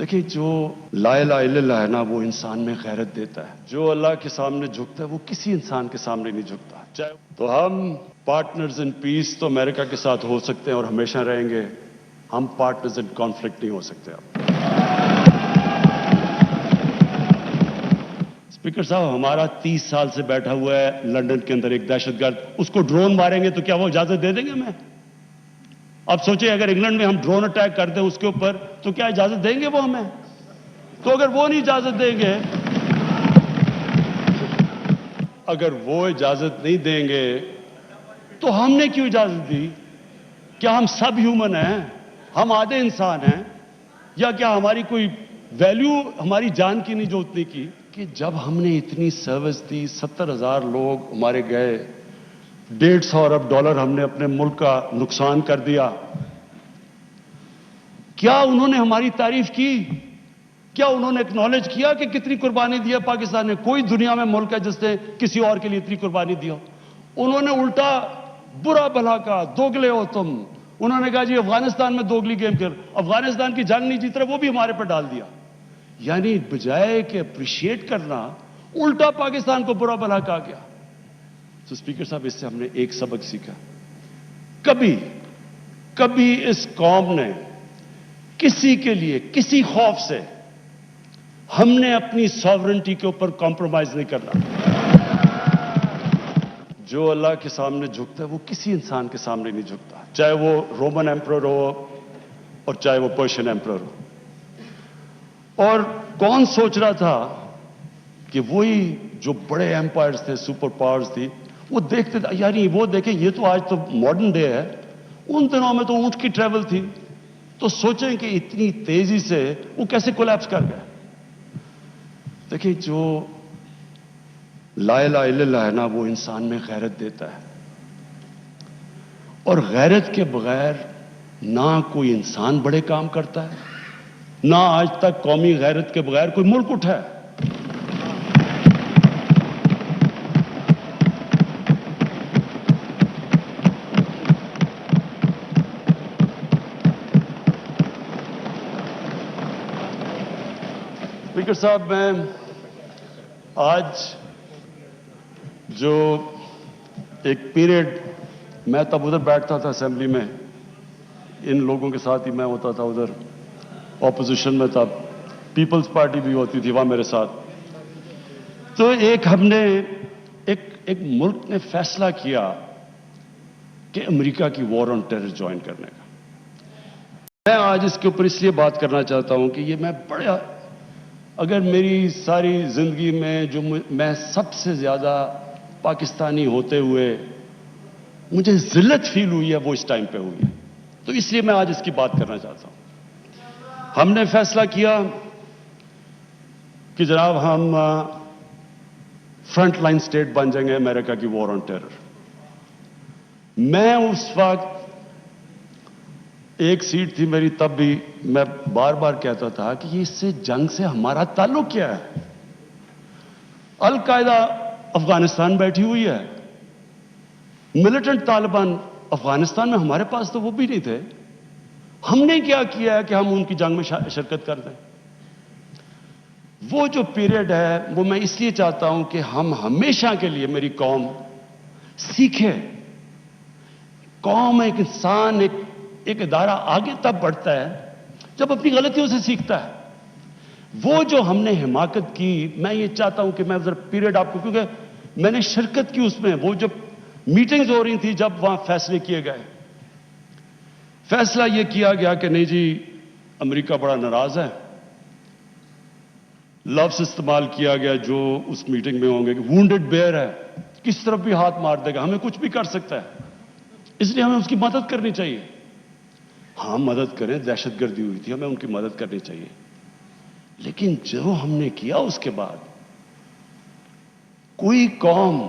देखिए, जो ला इलाहा इल्लल्लाह है ना, वो इंसान में गैरत देता है। जो अल्लाह के सामने झुकता है वो किसी इंसान के सामने नहीं झुकता। चाहे तो हम पार्टनर्स इन पीस तो अमेरिका के साथ हो सकते हैं और हमेशा रहेंगे, हम पार्टनर्स इन कॉन्फ्लिक्ट नहीं हो सकते। स्पीकर साहब, हमारा 30 साल से बैठा हुआ है लंदन के अंदर एक दहशतगर्द, उसको ड्रोन मारेंगे तो क्या वो इजाजत दे देंगे हमें? अब सोचिए, अगर इंग्लैंड में हम ड्रोन अटैक कर दें उसके ऊपर, तो क्या इजाजत देंगे वो हमें? तो अगर वो नहीं इजाजत देंगे, अगर वो इजाजत नहीं देंगे तो हमने क्यों इजाजत दी? क्या हम सब ह्यूमन हैं? हम आधे इंसान हैं? या क्या हमारी कोई वैल्यू हमारी जान की नहीं जो उतनी की? कि जब हमने इतनी सर्विस दी, 70,000 लोग हमारे गए, $150 अरब हमने अपने मुल्क का नुकसान कर दिया, क्या उन्होंने हमारी तारीफ की? क्या उन्होंने एक्नॉलेज किया कि कितनी कुर्बानी दी है पाकिस्तान ने? कोई दुनिया में मुल्क है जिसने किसी और के लिए इतनी कुर्बानी दी हो? उन्होंने उल्टा बुरा भला कहा, दोगले हो तुम। उन्होंने कहा जी अफगानिस्तान में दोगली गेम कर, अफगानिस्तान की जंग नहीं जीत रहे, वो भी हमारे पर डाल दिया। यानी बजाय कि अप्रिशिएट करना, उल्टा पाकिस्तान को बुरा भला कहा गया। तो स्पीकर साहब, इससे हमने एक सबक सीखा, कभी कभी इस कौम ने किसी के लिए किसी खौफ से हमने अपनी सॉवरेंटी के ऊपर कॉम्प्रोमाइज नहीं करना। जो अल्लाह के सामने झुकता है वो किसी इंसान के सामने नहीं झुकता, चाहे वो रोमन एम्परर हो और चाहे वो पर्शियन एम्परर हो। और कौन सोच रहा था कि वही जो बड़े एम्पायर्स थे, सुपर पावर्स थी, वो देखते थे यार वो देखें, ये तो आज तो मॉडर्न डे है, उन दिनों में तो ऊंट की ट्रेवल थी, तो सोचें कि इतनी तेजी से वो कैसे कोलैप्स कर गया। देखिए, जो ला इलाहा इल्लल्लाह है ना, वो इंसान में गैरत देता है, और गैरत के बगैर ना कोई इंसान बड़े काम करता है, ना आज तक कौमी गैरत के बगैर कोई मुल्क उठा है। स्पीकर साहब, मैं आज जो एक पीरियड, मैं तब उधर बैठता था असेंबली में, इन लोगों के साथ ही मैं होता था उधर, ऑपोजिशन में था, पीपल्स पार्टी भी होती थी वहां मेरे साथ। तो एक मुल्क ने फैसला किया कि अमेरिका की वॉर ऑन टेरर ज्वाइन करने का। मैं आज इसके ऊपर इसलिए बात करना चाहता हूं कि ये मैं बड़ा, अगर मेरी सारी जिंदगी में जो मैं सबसे ज्यादा पाकिस्तानी होते हुए मुझे जिल्लत फील हुई है, वो इस टाइम पे हुई है, तो इसलिए मैं आज इसकी बात करना चाहता हूं। हमने फैसला किया कि जनाब हम फ्रंट लाइन स्टेट बन जाएंगे अमेरिका की वॉर ऑन टेरर। मैं उस वक्त, एक सीट थी मेरी तब भी, मैं बार बार कहता था कि इससे जंग से हमारा ताल्लुक क्या है? अल कायदा अफगानिस्तान बैठी हुई है, मिलिटेंट तालिबान अफगानिस्तान में, हमारे पास तो वो भी नहीं थे। हमने क्या किया है कि हम उनकी जंग में शिरकत कर दें? वो जो पीरियड है वो मैं इसलिए चाहता हूं कि हम हमेशा के लिए, मेरी कौम सीखे। कौम, एक इंसान, एक इदारा आगे तब बढ़ता है जब अपनी गलतियों से सीखता है। वो जो हमने हिमाकत की, मैं ये चाहता हूं कि मैं जरा पीरियड आपको, क्योंकि मैंने शिरकत की उसमें, वो जब मीटिंग्स हो रही थी, जब वहां फैसले किए गए, फैसला यह किया गया कि नहीं जी, अमेरिका बड़ा नाराज है। लफ्ज इस्तेमाल किया गया जो उस मीटिंग में होंगे कि वुंडेड बेयर है, किस तरफ भी हाथ मार देगा, हमें कुछ भी कर सकता है, इसलिए हमें उसकी मदद करनी चाहिए। हाँ, मदद करें, दहशतगर्दी हुई थी, हमें उनकी मदद करनी चाहिए। लेकिन जो हमने किया उसके बाद, कोई कौम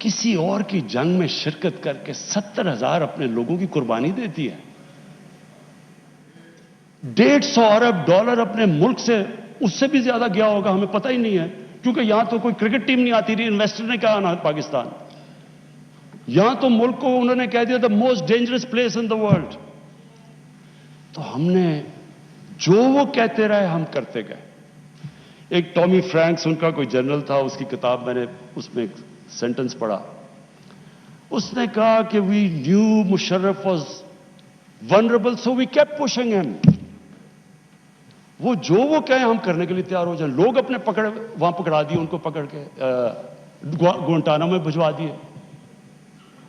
किसी और की जंग में शिरकत करके 70,000 अपने लोगों की कुर्बानी देती है, $150 अरब अपने मुल्क से, उससे भी ज्यादा गया होगा, हमें पता ही नहीं है, क्योंकि यहां तो कोई क्रिकेट टीम नहीं आती रही, इन्वेस्टर ने कहा ना पाकिस्तान, यहां तो मुल्क को उन्होंने कह दिया the most dangerous place in the world. तो हमने जो वो कहते रहे हम करते गए। एक टॉमी फ्रैंक्स उनका कोई जनरल था, उसकी किताब मैंने उसमें एक सेंटेंस पढ़ा। उसने कहा कि we knew Musharraf was vulnerable so we kept pushing him. वो जो वो कहे हम करने के लिए तैयार हो जाए। लोग अपने वहां पकड़ा दिए, उनको पकड़ के गुआंटानामो में भिजवा दिए।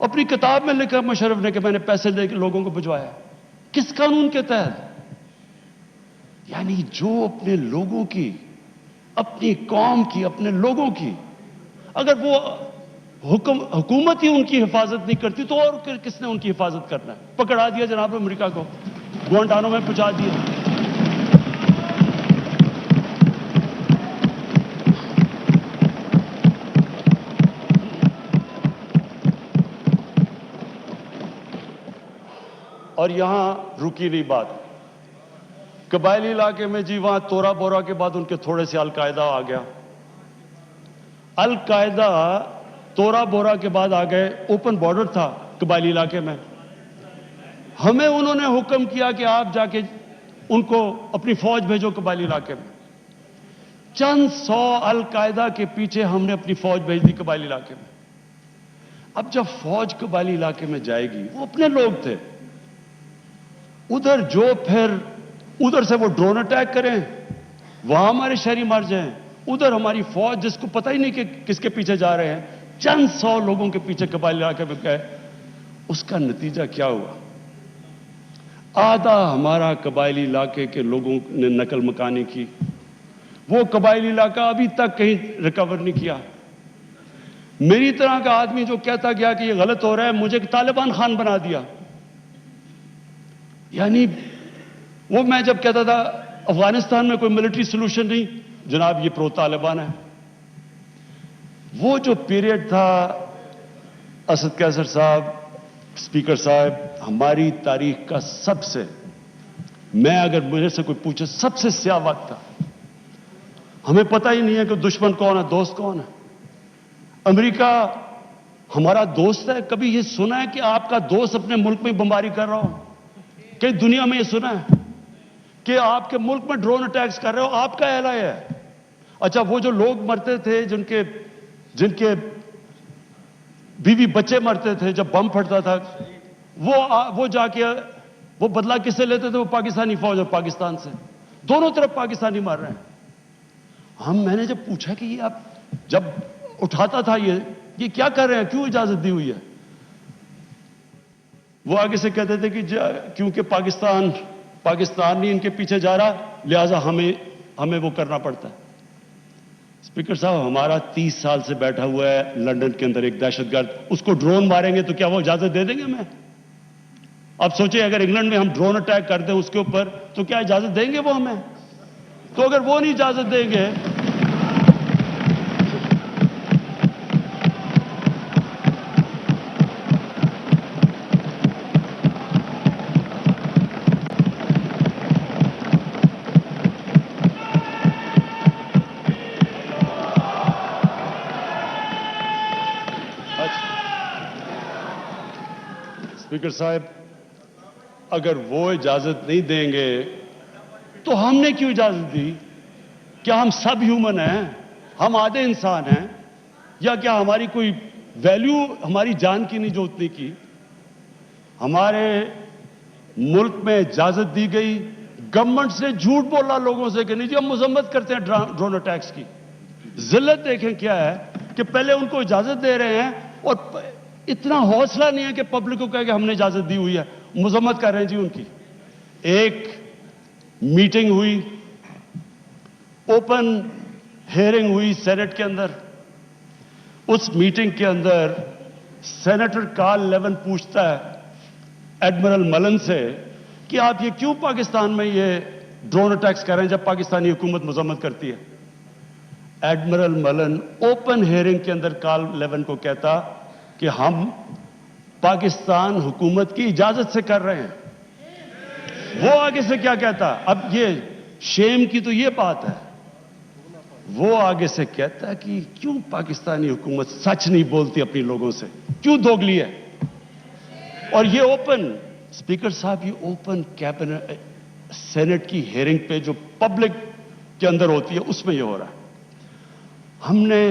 अपनी किताब में लिखा मुशर्रफ ने कि मैंने पैसे देकर लोगों को भिजवाया। किस कानून के तहत? यानी जो अपने लोगों की, अपनी कौम की, अपने लोगों की, अगर वो हुकूमत ही उनकी हिफाजत नहीं करती तो और किसने उनकी हिफाजत करना है? पकड़ा दिया जनाब अमेरिका को, गुआंटानामो में पहुंचा दिया। और यहां रुकी नहीं बात। कबायली इलाके में जी वहां तोरा बोरा के बाद उनके थोड़े से अलकायदा आ गया। अलकायदा तोरा बोरा के बाद आ गए। ओपन बॉर्डर था कबायली इलाके में। हमें उन्होंने हुक्म किया कि आप जाके उनको अपनी फौज भेजो कबायली इलाके में। चंद 100 अलकायदा के पीछे हमने अपनी फौज भेज दी कबायली इलाके में। अब जब फौज कबायली इलाके में जाएगी, वो अपने लोग थे उधर, जो फिर उधर से वो ड्रोन अटैक करें, वहां हमारे शहरी मर जाएं, उधर हमारी फौज जिसको पता ही नहीं कि किसके पीछे जा रहे हैं, चंद 100 लोगों के पीछे कबायली इलाके में गए। उसका नतीजा क्या हुआ? आधा हमारा कबायली इलाके के लोगों ने नकल मकानी की। वो कबायली इलाका अभी तक कहीं रिकवर नहीं किया। मेरी तरह का आदमी जो कहता गया कि ये गलत हो रहा है, मुझे तालिबान खान बना दिया। यानी वो मैं जब कहता था अफगानिस्तान में कोई मिलिट्री सोल्यूशन नहीं, जनाब ये प्रो तालिबान है। वो जो पीरियड था, असद कैसर साहब, स्पीकर साहब, हमारी तारीख का सबसे, मैं अगर मुझे से कोई पूछे, सबसे स्याह वक्त था। हमें पता ही नहीं है कि दुश्मन कौन है, दोस्त कौन है। अमेरिका हमारा दोस्त है? कभी ये सुना है कि आपका दोस्त अपने मुल्क में बमबारी कर रहा हो? कई दुनिया में ये सुना है कि आपके मुल्क में ड्रोन अटैक्स कर रहे हो? आपका एलाय है। अच्छा, वो जो लोग मरते थे, जिनके बीवी बच्चे मरते थे जब बम फटता था, वो जाके वो बदला किससे लेते थे? वो पाकिस्तानी फौज और पाकिस्तान से। दोनों तरफ पाकिस्तानी मार रहे हैं। मैंने जब पूछा कि ये आप जब उठाता था ये क्या कर रहे हैं, क्यों इजाजत दी हुई है? वो आगे से कहते थे कि क्योंकि पाकिस्तान नहीं इनके पीछे जा रहा, लिहाजा हमें वो करना पड़ता है। स्पीकर साहब, हमारा 30 साल से बैठा हुआ है लंदन के अंदर एक दहशतगर्द, उसको ड्रोन मारेंगे तो क्या वो इजाजत दे देंगे हमें? अब सोचिए, अगर इंग्लैंड में हम ड्रोन अटैक कर दें उसके ऊपर, तो क्या इजाजत देंगे वो हमें? तो अगर वो नहीं इजाजत देंगे, स्पीकर साहब, अगर वो इजाजत नहीं देंगे तो हमने क्यों इजाजत दी? क्या हम सब ह्यूमन हैं? हम आधे इंसान हैं? या क्या हमारी कोई वैल्यू हमारी जान की नहीं जो उतनी की? हमारे मुल्क में इजाजत दी गई, गवर्नमेंट से झूठ बोला लोगों से कि नहीं जी हम मजम्मत करते हैं ड्रोन अटैक्स की। जिल्लत देखें क्या है कि पहले उनको इजाजत दे रहे हैं और इतना हौसला नहीं है कि पब्लिक को कहे कि हमने इजाजत दी हुई है, मजम्मत कर रहे हैं जी उनकी। एक मीटिंग हुई, ओपन हियरिंग हुई सेनेट के अंदर। उस मीटिंग के अंदर सेनेटर कार्ल लेवन पूछता है एडमिरल मलन से कि आप ये क्यों पाकिस्तान में ये ड्रोन अटैक्स कर रहे हैं जब पाकिस्तानी हुकूमत मजम्मत करती है? एडमिरल मलन ओपन हियरिंग के अंदर कार्ल लेवन को कहता कि हम पाकिस्तान हुकूमत की इजाजत से कर रहे हैं। वो आगे से क्या कहता? अब ये शेम की तो ये बात है, वो आगे से कहता है कि क्यों पाकिस्तानी हुकूमत सच नहीं बोलती अपने लोगों से, क्यों दोगली है? और ये ओपन, स्पीकर साहब, ये ओपन कैबिनेट سینٹ کی ہیئرنگ پہ جو پبلک کے اندر ہوتی ہے اس میں یہ ہو رہا ہے. ہم نے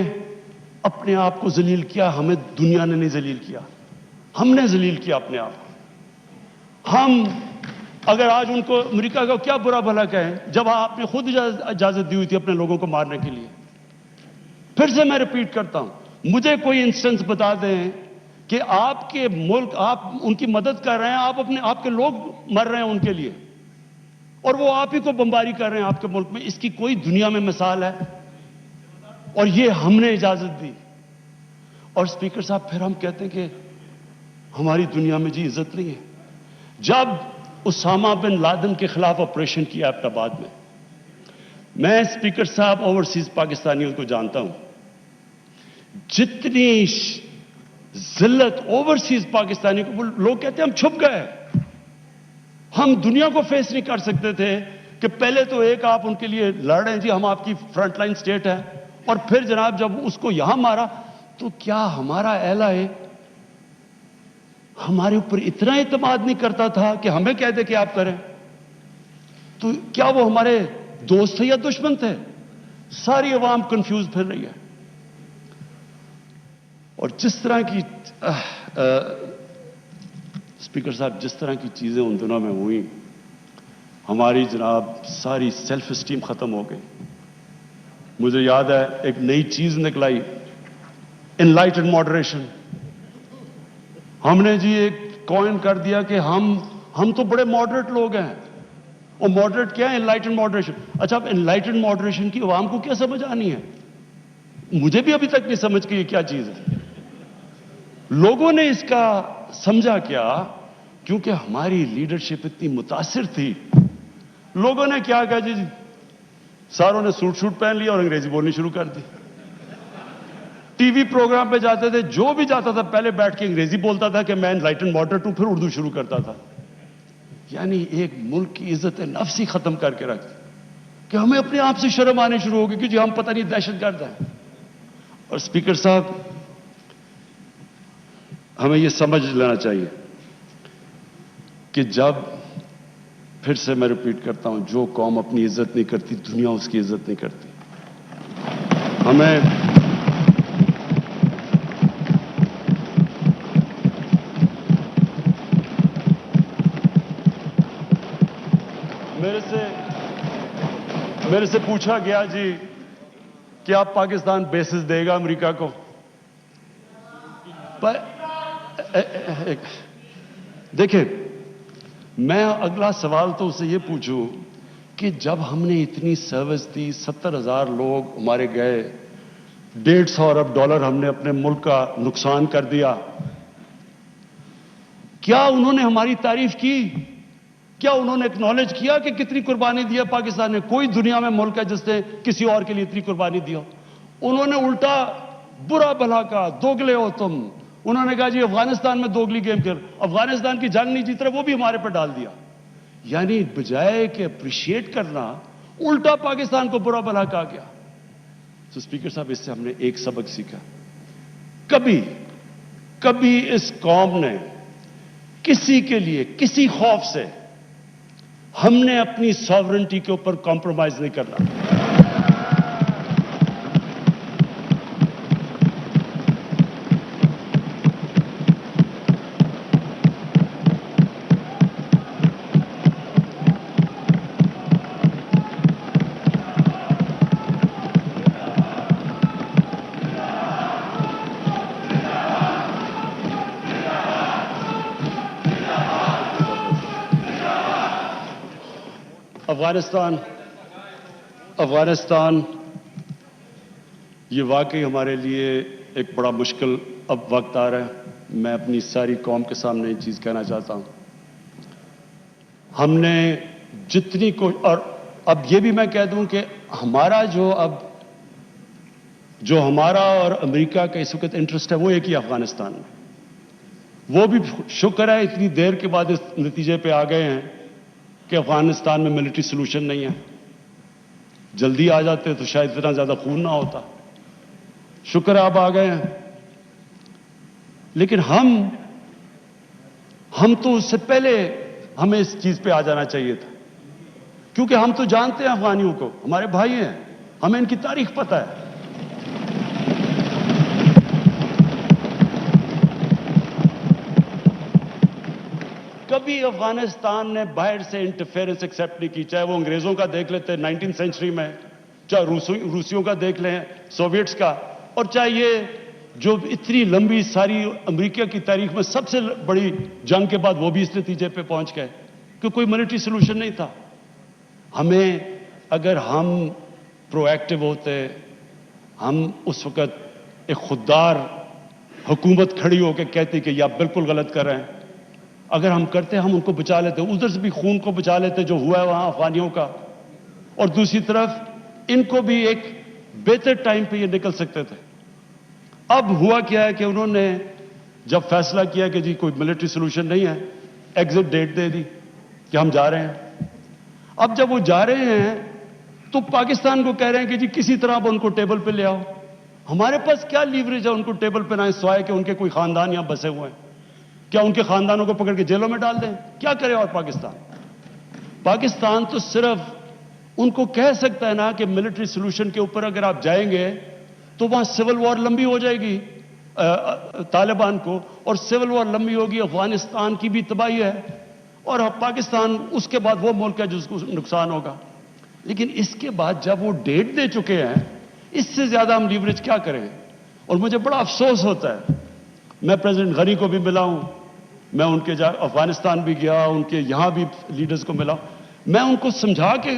اپنے آپ کو ذلیل کیا, ہمیں دنیا نے نہیں ذلیل کیا, ہم نے ذلیل کیا اپنے آپ کو. ہم اگر آج ان کو امریکہ کا کیا برا بھلا کہیں جب آپ نے خود اجازت دی ہوئی تھی اپنے لوگوں کو مارنے کے لیے. پھر سے میں ریپیٹ کرتا ہوں, مجھے کوئی انسٹنس بتا دیں کہ آپ کے ملک, آپ ان کی مدد کر رہے ہیں, آپ کے لوگ مر رہے ہیں ان کے لیے, اور وہ آپ ہی کو بمباری کر رہے ہیں آپ کے ملک میں. اس کی کوئی دنیا میں مثال ہے؟ اور یہ ہم نے اجازت دی. اور اسپیکر صاحب پھر ہم کہتے ہیں کہ ہماری دنیا میں جی عزت نہیں ہے. جب اسامہ بن لادن کے خلاف آپریشن کیا ایبٹ آباد میں اسپیکر صاحب اوورسیز پاکستانیوں کو جانتا ہوں, جتنی ذلت اوورسیز پاکستانی کو, لوگ کہتے ہیں ہم چھپ گئے, ہم دنیا کو فیس نہیں کر سکتے تھے کہ پہلے تو ایک آپ ان کے لیے لڑ رہے ہیں جی ہم آپ کی فرنٹ لائن سٹیٹ ہے, اور پھر جناب جب اس کو یہاں مارا تو کیا ہمارا اہلا ہے ہمارے اوپر اتنا اعتماد نہیں کرتا تھا کہ ہمیں کہہ دے کہ آپ کریں؟ تو کیا وہ ہمارے دوست تھے یا دشمن تھے؟ ساری عوام کنفیوز پھر رہی ہے. اور جس طرح کی اسپیکر صاحب جس طرح کی چیزیں ان دنوں میں ہوئیں, ہماری جناب ساری سیلف اسٹیم ختم ہو گئی. مجھے یاد ہے ایک نئی چیز نکلائی, انلائٹنڈ ماڈریشن. ہم نے جی ایک کوئن کر دیا کہ ہم تو بڑے ماڈریٹ لوگ ہیں. اور ماڈریٹ کیا ہے؟ Enlightened moderation. اچھا, اب انلائٹنڈ ماڈریشن کی عوام کو کیا سمجھ آنی ہے؟ مجھے بھی ابھی تک نہیں سمجھ کہ یہ کیا چیز ہے. لوگوں نے اس کا سمجھا کیا؟ کیونکہ ہماری لیڈرشپ اتنی متاثر تھی. لوگوں نے کیا کہا جی ساروں نے سوٹ پہن لیا اور انگریزی بولنی شروع کر دی. ٹی وی پروگرام پہ جاتے تھے, جو بھی جاتا تھا پہلے بیٹھ کے انگریزی بولتا تھا کہ میں انلائٹنڈ ماڈریٹ ہوں, پھر اردو شروع کرتا تھا. یعنی ایک ملک کی عزت نفس ہی ختم کر کے رکھ کہ ہمیں اپنے آپ سے شرم آنے شروع ہو گئی کہ جی ہم پتہ نہیں دہشت گرد ہیں. اور اسپیکر صاحب ہمیں یہ سمجھ لینا چاہیے کہ جب, پھر سے میں ریپیٹ کرتا ہوں, جو قوم اپنی عزت نہیں کرتی دنیا اس کی عزت نہیں کرتی. ہمیں میرے سے پوچھا گیا جی کہ آپ پاکستان بیسز دے گا امریکہ کو. دیکھیں, میں اگلا سوال تو اسے یہ پوچھوں کہ جب ہم نے اتنی سروس دی, 70,000 لوگ ہمارے گئے, $150 ارب ہم نے اپنے ملک کا نقصان کر دیا, کیا انہوں نے ہماری تعریف کی؟ کیا انہوں نے ایکنالج کیا کہ کتنی قربانی دی ہے پاکستان نے؟ کوئی دنیا میں ملک ہے جس نے کسی اور کے لیے اتنی قربانی دی ہو؟ انہوں نے الٹا برا بھلا کہا, دوگلے ہو تم. انہوں نے کہا جی افغانستان میں دوگلی گیم کھیل, افغانستان کی جنگ نہیں جیت رہے, وہ بھی ہمارے پر ڈال دیا. یعنی بجائے کہ اپریشیٹ کرنا, الٹا پاکستان کو برا بھلا کہا گیا. تو اسپیکر صاحب اس سے ہم نے ایک سبق سیکھا, کبھی اس قوم نے کسی کے لیے کسی خوف سے ہم نے اپنی ساورنٹی کے اوپر کمپرومائز نہیں کرنا. افغانستان یہ واقعی ہمارے لیے ایک بڑا مشکل اب وقت آ رہا ہے. میں اپنی ساری قوم کے سامنے یہ چیز کہنا چاہتا ہوں, ہم نے جتنی اور اب یہ بھی میں کہہ دوں کہ ہمارا جو ہمارا اور امریکہ کا اس وقت انٹرسٹ ہے وہ ایک ہی افغانستان میں. وہ بھی شکر ہے اتنی دیر کے بعد اس نتیجے پہ آ گئے ہیں کہ افغانستان میں ملٹری سلوشن نہیں ہے. جلدی آ جاتے تو شاید اتنا زیادہ خون نہ ہوتا. شکر ہے آپ آ گئے ہیں. لیکن ہم تو اس سے پہلے ہمیں اس چیز پہ آ جانا چاہیے تھا. کیونکہ ہم تو جانتے ہیں افغانیوں کو، ہمارے بھائی ہیں، ہمیں ان کی تاریخ پتہ ہے۔ کبھی افغانستان نے باہر سے انٹرفیئرنس ایکسیپٹ نہیں کی، چاہے وہ انگریزوں کا دیکھ لیتے 19 سینچری میں، چاہے روسیوں کا دیکھ لیں، سوویٹس کا، اور چاہے یہ جو اتنی لمبی ساری امریکہ کی تاریخ میں سب سے بڑی جنگ کے بعد وہ بھی اس نتیجے پہ پہنچ گئے کہ کوئی ملٹری سولوشن نہیں تھا۔ ہمیں اگر ہم پرو ایکٹیو ہوتے، ہم اس وقت ایک خوددار حکومت کھڑی ہو کے کہتی کہ یہ آپ بالکل غلط کر رہے ہیں، اگر ہم کرتے ہم ان کو بچا لیتے، ادھر سے بھی خون کو بچا لیتے جو ہوا ہے وہاں افغانیوں کا، اور دوسری طرف ان کو بھی ایک بہتر ٹائم پہ یہ نکل سکتے تھے۔ اب ہوا کیا ہے کہ انہوں نے جب فیصلہ کیا کہ جی کوئی ملٹری سولوشن نہیں ہے، ایگزٹ ڈیٹ دے دی کہ ہم جا رہے ہیں۔ اب جب وہ جا رہے ہیں تو پاکستان کو کہہ رہے ہیں کہ جی کسی طرح اب ان کو ٹیبل پہ لے آؤ۔ ہمارے پاس کیا لیوریج ہے ان کو ٹیبل پہ نہ سوائے کہ ان کے کوئی خاندان یہاں بسے ہوئے ہیں؟ کیا ان کے خاندانوں کو پکڑ کے جیلوں میں ڈال دیں؟ کیا کرے اور پاکستان تو صرف ان کو کہہ سکتا ہے نا کہ ملٹری سولوشن کے اوپر اگر آپ جائیں گے تو وہاں سول وار لمبی ہو جائے گی طالبان کو، اور سول وار لمبی ہوگی، افغانستان کی بھی تباہی ہے، اور پاکستان اس کے بعد وہ ملک ہے جس کو نقصان ہوگا۔ لیکن اس کے بعد جب وہ ڈیٹ دے چکے ہیں، اس سے زیادہ ہم لیوریج کیا کریں؟ اور مجھے بڑا افسوس ہوتا ہے، میں پریزیڈنٹ غنی کو بھی ملا ہوں، میں ان کے افغانستان بھی گیا، ان کے یہاں بھی لیڈرز کو ملا، میں ان کو سمجھا کے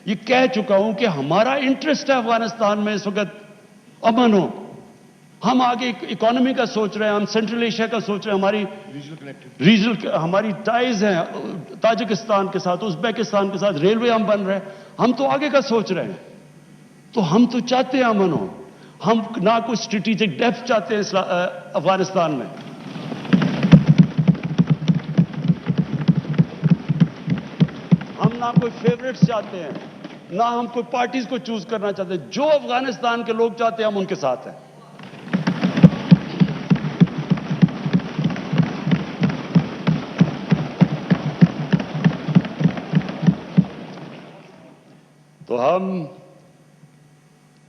یہ کہہ چکا ہوں کہ ہمارا انٹرسٹ ہے افغانستان میں اس وقت امن ہو، ہم آگے اکانومی کا سوچ رہے ہیں، ہم سینٹرل ایشیا کا سوچ رہے ہیں، ہماری ریجنل ہماری ٹائز ہیں تاجکستان کے ساتھ، ازبیکستان کے ساتھ، ریلوے ہم بن رہے ہیں، ہم تو آگے کا سوچ رہے ہیں، تو ہم تو چاہتے ہیں امن ہو، ہم نہ کوئی اسٹریٹجک ڈیپتھ چاہتے ہیں افغانستان میں۔ ہم نہ کوئی فیوریٹس چاہتے ہیں، نہ ہم کوئی پارٹیز کو چوز کرنا چاہتے ہیں، جو افغانستان کے لوگ چاہتے ہیں ہم ان کے ساتھ ہیں۔ تو ہم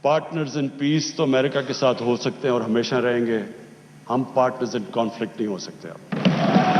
پارٹنرز ان پیس تو امریکہ کے ساتھ ہو سکتے ہیں اور ہمیشہ رہیں گے، ہم پارٹنرز ان کانفلکٹ نہیں ہو سکتے اب۔